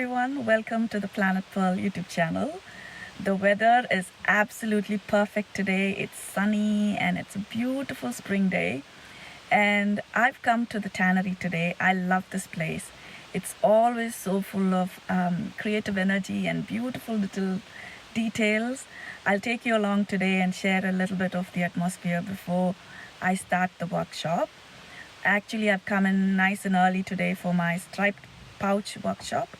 everyone, welcome to the Planet Pearl YouTube channel. The weather is absolutely perfect today. It's sunny and it's a beautiful spring day. And I've come to the Tannery today. I love this place. It's always so full of creative energy and beautiful little details. I'll take you along today and share a little bit of the atmosphere before I start the workshop. Actually, I've come in nice and early today for my striped pouch workshop.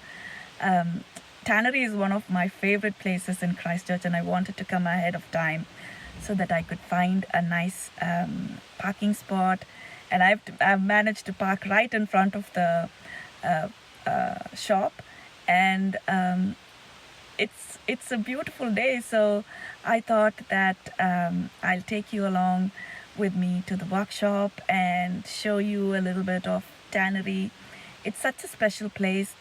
Tannery is one of my favorite places in Christchurch, and I wanted to come ahead of time so that I could find a nice parking spot. And I've managed to park right in front of the shop, and it's a beautiful day. So I thought that I'll take you along with me to the workshop and show you a little bit of Tannery. It's such a special place.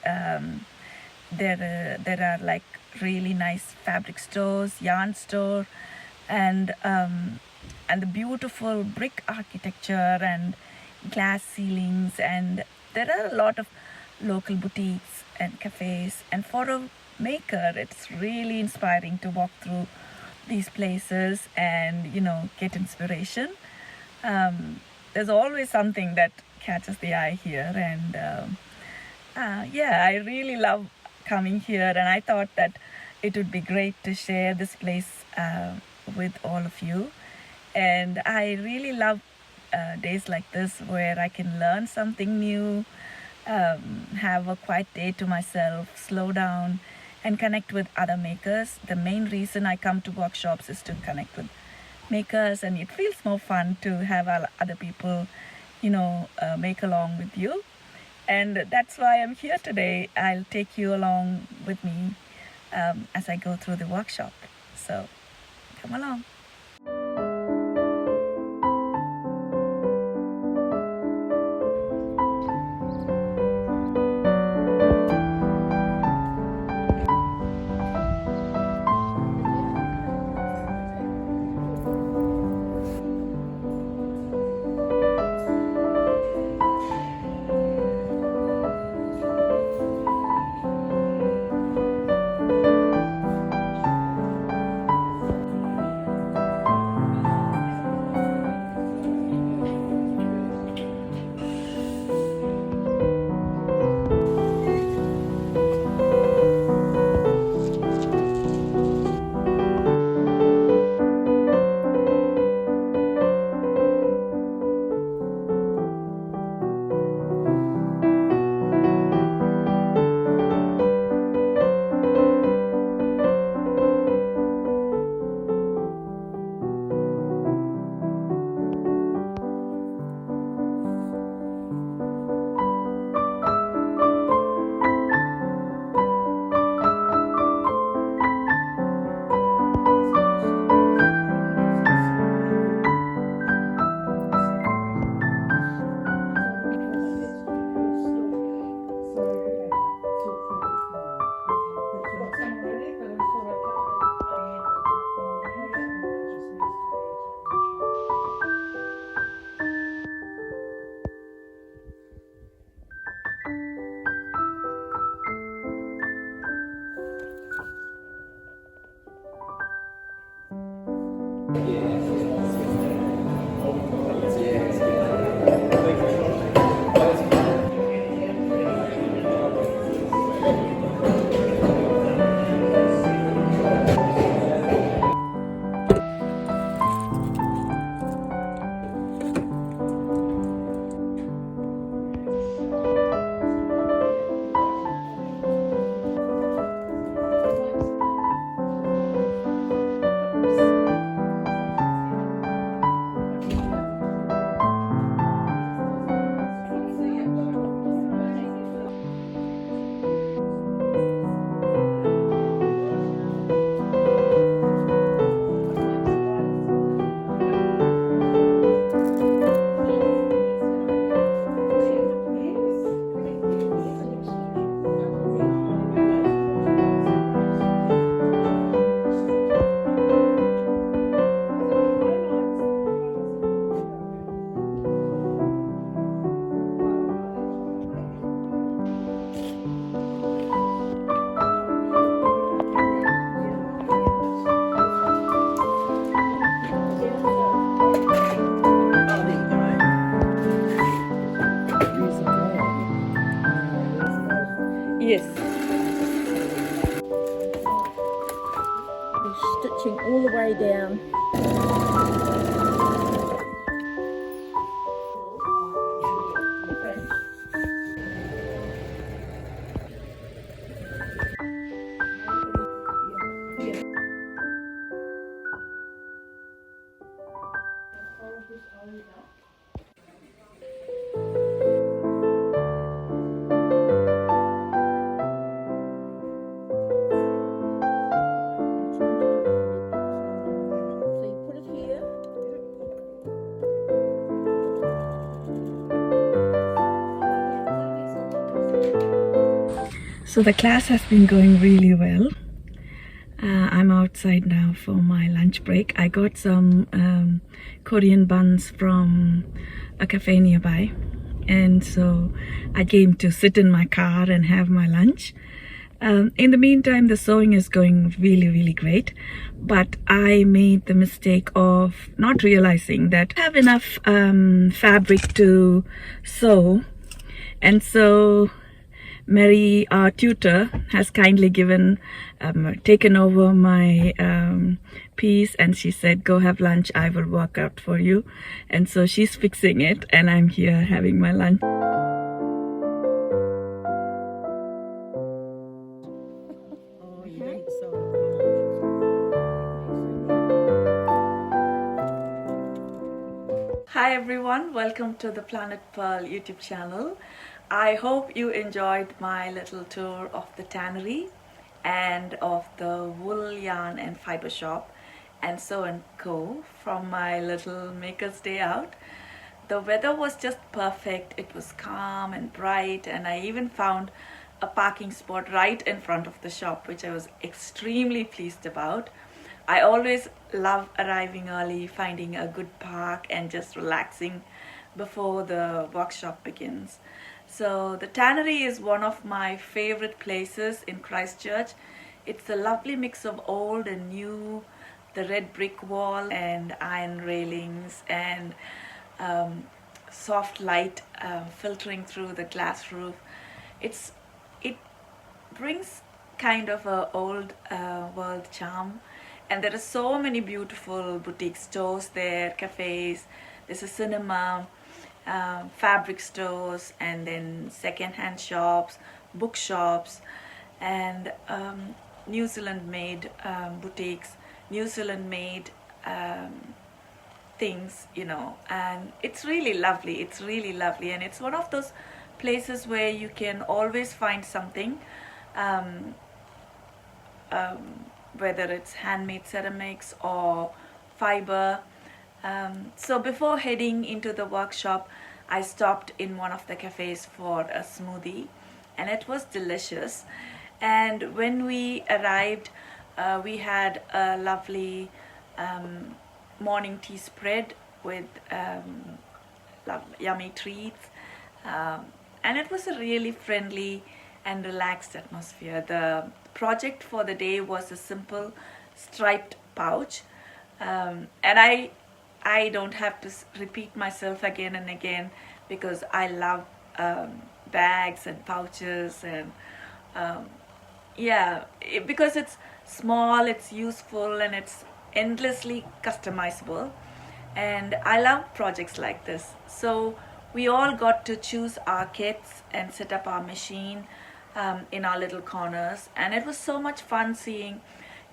There are like really nice fabric stores, yarn store, and the beautiful brick architecture and glass ceilings, and there are a lot of local boutiques and cafes. And for a maker, it's really inspiring to walk through these places and get inspiration. There's always something that catches the eye here, and yeah, I really love coming here, and I thought that it would be great to share this place with all of you. And I really love days like this where I can learn something new, have a quiet day to myself, slow down and connect with other makers. The main reason I come to workshops is to connect with makers, and it feels more fun to have other people make along with you. And that's why I'm here today. I'll take you along with me as I go through the workshop. So come along. lie down. So the class has been going really well. I'm outside now for my lunch break. I got some Korean buns from a cafe nearby, and so I came to sit in my car and have my lunch. In the meantime, the sewing is going really great, but I made the mistake of not realizing that I have enough fabric to sew, and so Mary, our tutor, has kindly taken over my piece, and she said, go have lunch, I will work out for you. And so she's fixing it, and I'm here having my lunch. Hi everyone, welcome to the Planet Pearl YouTube channel. I hope you enjoyed my little tour of the Tannery and of the Wool Yarn and Fibre Shop and So & Co. from my little Maker's Day out. The weather was just perfect. It was calm and bright, and I even found a parking spot right in front of the shop, which I was extremely pleased about. I always love arriving early, finding a good park and just relaxing before the workshop begins. So the Tannery is one of my favorite places in Christchurch. It's a lovely mix of old and new, the red brick wall and iron railings and soft light filtering through the glass roof. It brings kind of a old world charm, and there are so many beautiful boutique stores there, cafes, there's a cinema, fabric stores, and then second-hand shops, bookshops, and New Zealand made boutiques, New Zealand made things, you know, and it's really lovely. And it's one of those places where you can always find something, whether it's handmade ceramics or fiber. So before heading into the workshop, I stopped in one of the cafes for a smoothie, and it was delicious. And when we arrived, we had a lovely morning tea spread with yummy treats, and it was a really friendly and relaxed atmosphere. The project for the day was a simple striped pouch, and I don't have to repeat myself again and again, because I love bags and pouches, and because it's small, it's useful, and it's endlessly customizable, and I love projects like this. So we all got to choose our kits and set up our machine in our little corners, and it was so much fun seeing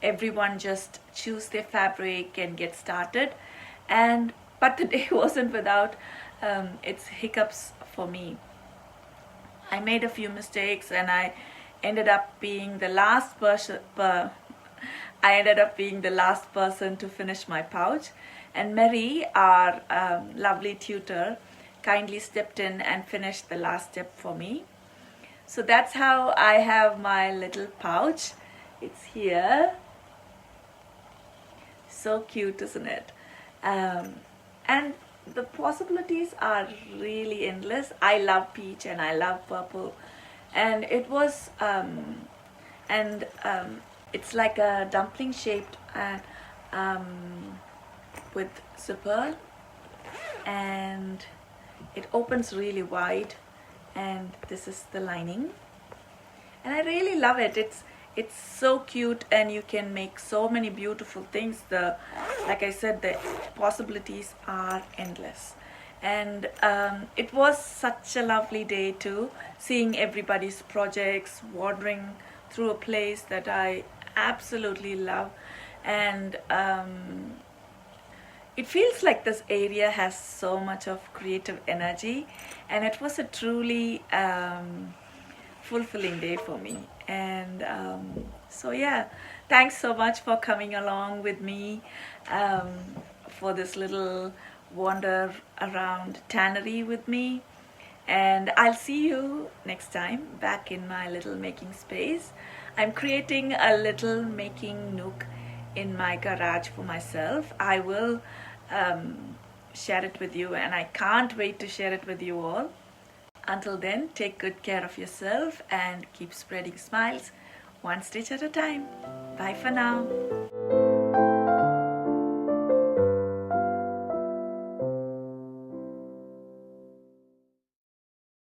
everyone just choose their fabric and get started. But the day wasn't without its hiccups for me. I made a few mistakes, and I ended up being the last person to finish my pouch. And Mary, our lovely tutor, kindly stepped in and finished the last step for me. So that's how I have my little pouch. It's here. So cute, isn't it? And the possibilities are really endless. I love peach and I love purple, and it was it's like a dumpling shaped with zipper, and it opens really wide, and this is the lining, and I really love it. It's so cute, and you can make so many beautiful things. Like I said, the possibilities are endless. And it was such a lovely day too, seeing everybody's projects, wandering through a place that I absolutely love. And it feels like this area has so much of creative energy, and it was a truly fulfilling day for me. And so yeah, thanks so much for coming along with me um, for this little wander around Tannery with me. And I'll see you next time back in my little making space. I'm creating a little making nook in my garage for myself. I will share it with you, and I can't wait to share it with you all. Until then, take good care of yourself and keep spreading smiles one stitch at a time. Bye for now.